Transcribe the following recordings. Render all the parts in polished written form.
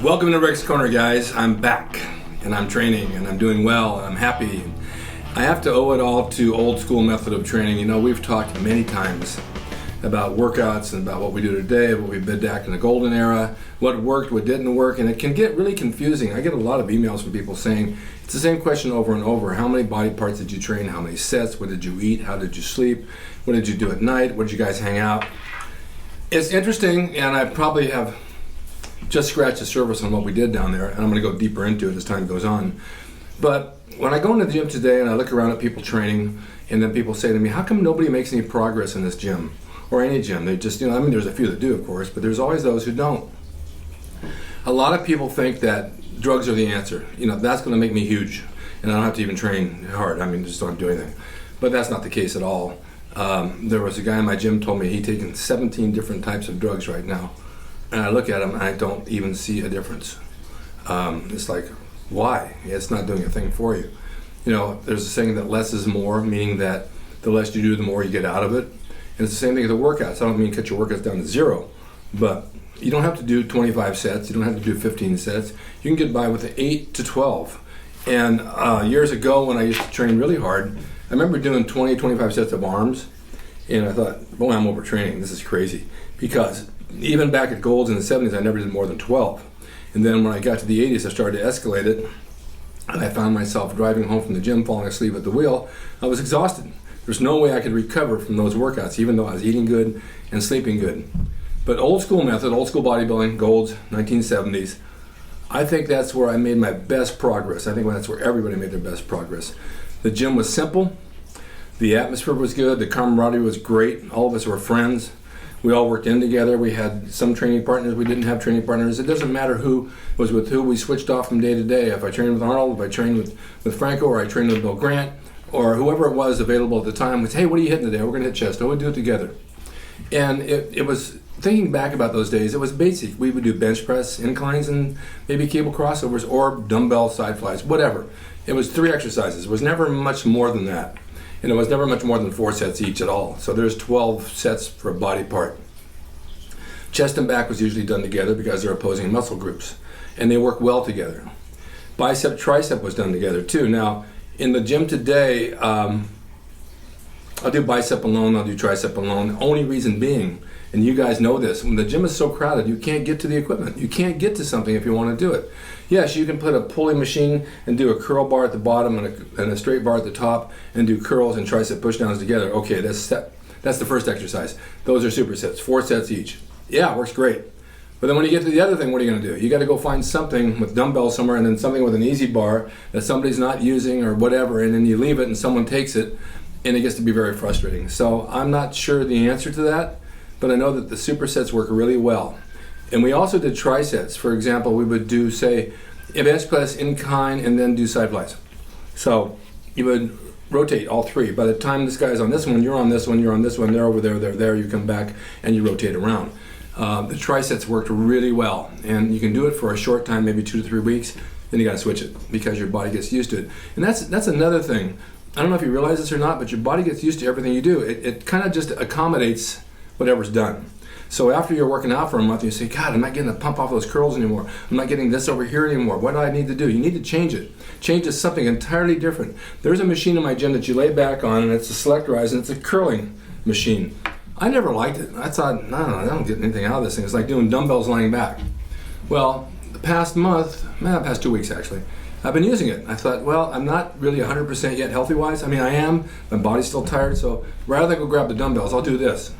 Welcome to Rick's Corner, guys. I'm back, and I'm training, and I'm doing well, and I'm happy. I have to owe it all to old school method of training. You know, we've talked many times about workouts and about what we do today, what we did back in the golden era, what worked, what didn't work, and it can get really confusing. I get a lot of emails from people saying, it's the same question over and over. How many body parts did you train? How many sets? What did you eat? How did you sleep? What did you do at night? What did you guys hang out? It's interesting, and I probably have just scratched the surface on what we did down there, and I'm going to go deeper into it as time goes on. But when I go into the gym today and I look around at people training, and then people say to me, how come nobody makes any progress in this gym? Or any gym? They just, I mean, there's a few that do, of course, but there's always those who don't. A lot of people think that drugs are the answer. That's going to make me huge, and I don't have to even train hard. I mean, just don't do anything. But that's not the case at all. There was a guy in my gym told me he'd taken 17 different types of drugs right now. And I look at him and I don't even see a difference. It's like, why? It's not doing a thing for you. There's a saying that less is more, meaning that the less you do, the more you get out of it. And it's the same thing with the workouts. I don't mean cut your workouts down to zero, but you don't have to do 25 sets. You don't have to do 15 sets. You can get by with 8 to 12. And years ago when I used to train really hard, I remember doing 20, 25 sets of arms, and I thought, boy, I'm overtraining. This is crazy. Because even back at Golds in the 70s, I never did more than 12. And then when I got to the 80s, I started to escalate it, and I found myself driving home from the gym, falling asleep at the wheel. I was exhausted. There's no way I could recover from those workouts, even though I was eating good and sleeping good. But old school method, old school bodybuilding, Golds, 1970s, I think that's where I made my best progress. I think that's where everybody made their best progress. The gym was simple, the atmosphere was good, the camaraderie was great, all of us were friends. We all worked in together. We had some training partners. We didn't have training partners. It doesn't matter who was with who. We switched off from day to day. If I trained with Arnold, if I trained with Franco, or I trained with Bill Grant, or whoever it was available at the time, was, hey, what are you hitting today? We're going to hit chest. Oh, we'll do it together. And it was, thinking back about those days, it was basic. We would do bench press, inclines, and maybe cable crossovers, or dumbbell side flies, whatever. It was 3 exercises. It was never much more than that. And it was never much more than 4 sets each at all. So there's 12 sets for a body part. Chest and back was usually done together because they're opposing muscle groups, and they work well together. Bicep, tricep was done together too. Now, in the gym today, I'll do bicep alone, I'll do tricep alone. The only reason being, and you guys know this, when the gym is so crowded, you can't get to the equipment. You can't get to something if you want to do it. Yes, you can put a pulley machine and do a curl bar at the bottom and a straight bar at the top and do curls and tricep pushdowns together. Okay, that's the first exercise. Those are supersets, 4 sets each. Yeah, it works great. But then when you get to the other thing, what are you going to do? You got to go find something with dumbbells somewhere, and then something with an easy bar that somebody's not using or whatever, and then you leave it and someone takes it, and it gets to be very frustrating. So I'm not sure the answer to that, but I know that the supersets work really well. And we also did trisets. For example, we would do, say, a bench press, incline, and then do side flies. So you would rotate all 3. By the time this guy's on this one, you're on this one, you're on this one, they're over there, you come back and you rotate around. The trisets worked really well, and you can do it for a short time, maybe 2 to 3 weeks, then you got to switch it because your body gets used to it. And that's another thing. I don't know if you realize this or not, but your body gets used to everything you do. It kind of just accommodates whatever's done. So after you're working out for a month, you say, God, I'm not getting the pump off those curls anymore. I'm not getting this over here anymore. What do I need to do? You need to change it. Change to something entirely different. There's a machine in my gym that you lay back on, and it's a Selectorize, and it's a curling machine. I never liked it. I thought, no, I don't get anything out of this thing. It's like doing dumbbells lying back. Well, the past 2 weeks actually, I've been using it. I thought, well, I'm not really 100% yet healthy-wise. I mean, I am. My body's still tired, so rather than go grab the dumbbells, I'll do this.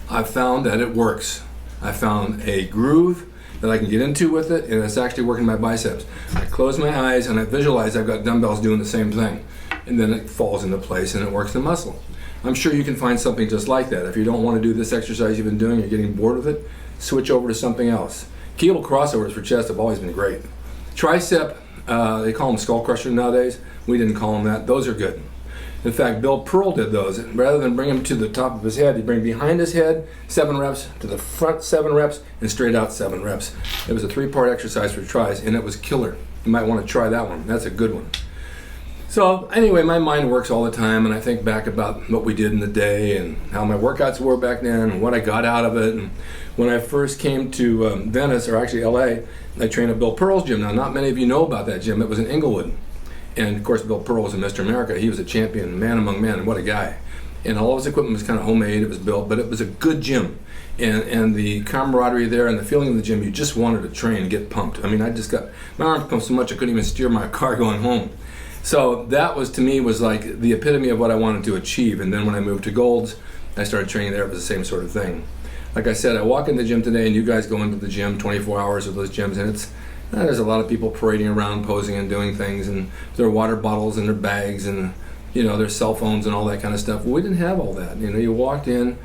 I've found that it works. I found a groove that I can get into with it, and it's actually working my biceps. I close my eyes and I visualize I've got dumbbells doing the same thing, and then it falls into place and it works the muscle. I'm sure you can find something just like that. If you don't want to do this exercise you've been doing, you're getting bored with it, switch over to something else. Cable crossovers for chest have always been great. Tricep, they call them skull crushers nowadays. We didn't call them that. Those are good. In fact, Bill Pearl did those. Rather than bring him to the top of his head, he'd bring behind his head 7 reps, to the front 7 reps, and straight out 7 reps. It was a 3-part exercise for tries, and it was killer. You might want to try that one. That's a good one. So anyway, my mind works all the time, and I think back about what we did in the day and how my workouts were back then and what I got out of it. And when I first came to Venice, or actually LA, I trained at Bill Pearl's gym. Now, not many of you know about that gym. It was in Inglewood. And of course, Bill Pearl was a Mr. America. He was a champion, man among men, and what a guy. And all of his equipment was kind of homemade. It was built, but it was a good gym. And the camaraderie there and the feeling of the gym, you just wanted to train and get pumped. I mean, I just got, my arm pumped so much I couldn't even steer my car going home. So that was, to me, was like the epitome of what I wanted to achieve. And then when I moved to Gold's, I started training there. It was the same sort of thing. Like I said, I walk in the gym today, and you guys go into the gym 24 hours of those gyms, and it's, there's a lot of people parading around, posing and doing things, and their water bottles and their bags, and their cell phones and all that kind of stuff. We didn't have all that. You walked in,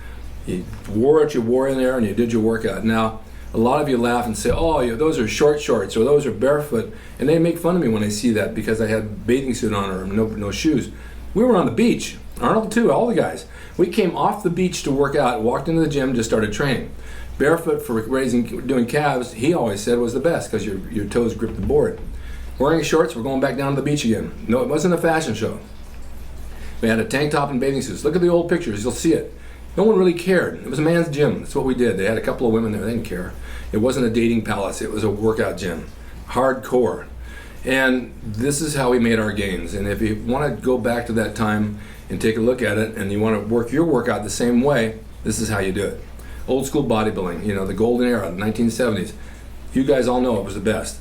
you wore what you wore in there, and you did your workout. Now, a lot of you laugh and say, oh, those are short shorts, or those are barefoot, and they make fun of me when I see that because I had a bathing suit on or no shoes. We were on the beach, Arnold too, all the guys. We came off the beach to work out, walked into the gym, just started training. Barefoot for doing calves, he always said was the best because your toes grip the board. Wearing shorts, we're going back down to the beach again. No, it wasn't a fashion show. We had a tank top and bathing suits. Look at the old pictures, you'll see it. No one really cared. It was a man's gym. That's what we did. They had a couple of women there. They didn't care. It wasn't a dating palace. It was a workout gym. Hardcore. And this is how we made our gains. And if you want to go back to that time and take a look at it, and you want to work your workout the same way, this is how you do it. Old school bodybuilding, the golden era, the 1970s. You guys all know it was the best.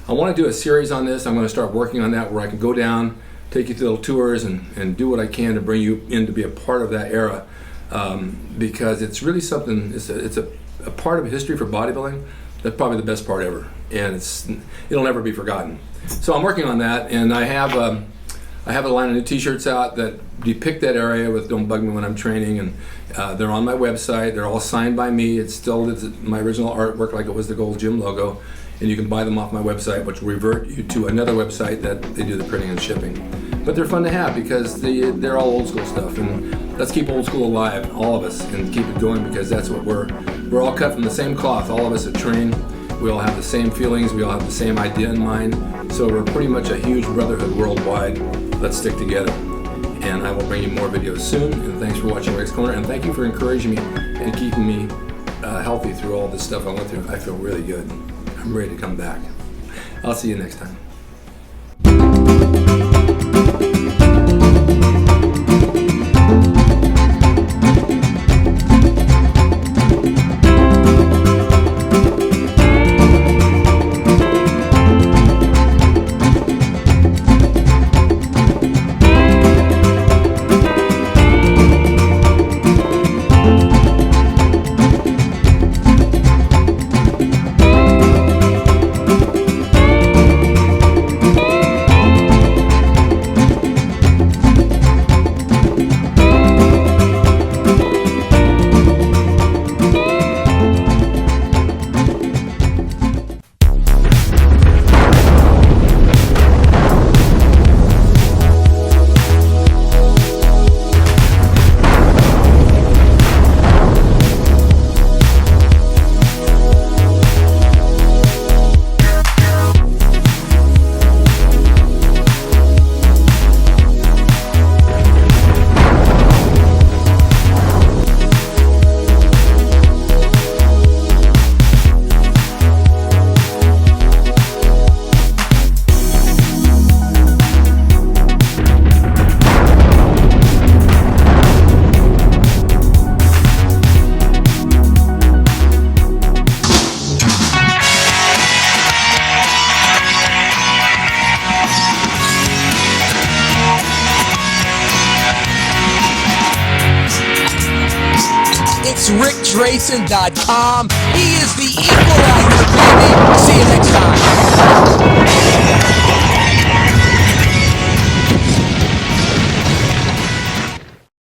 I want to do a series on this. I'm going to start working on that where I can go down, take you through little tours, and do what I can to bring you in to be a part of that era. Because it's really something, it's a part of history for bodybuilding that's probably the best part ever, and it'll never be forgotten. So I'm working on that, and I have a line of new t-shirts out that depict that area with Don't Bug Me When I'm Training, and they're on my website. They're all signed by me. It's my original artwork, like it was the Gold Gym logo, and you can buy them off my website, which will revert you to another website that they do the printing and shipping. But they're fun to have because they're all old school stuff, and let's keep old school alive, all of us, and keep it going because that's what we're all cut from the same cloth. All of us that train, we all have the same feelings, we all have the same idea in mind, so we're pretty much a huge brotherhood worldwide. Let's stick together. And I will bring you more videos soon, and thanks for watching Rick's Corner, and thank you for encouraging me and keeping me healthy through all this stuff I went through. I feel really good. I'm ready to come back. I'll see you next time. RickDrasin.com. He is the equalizer, baby. See you next time.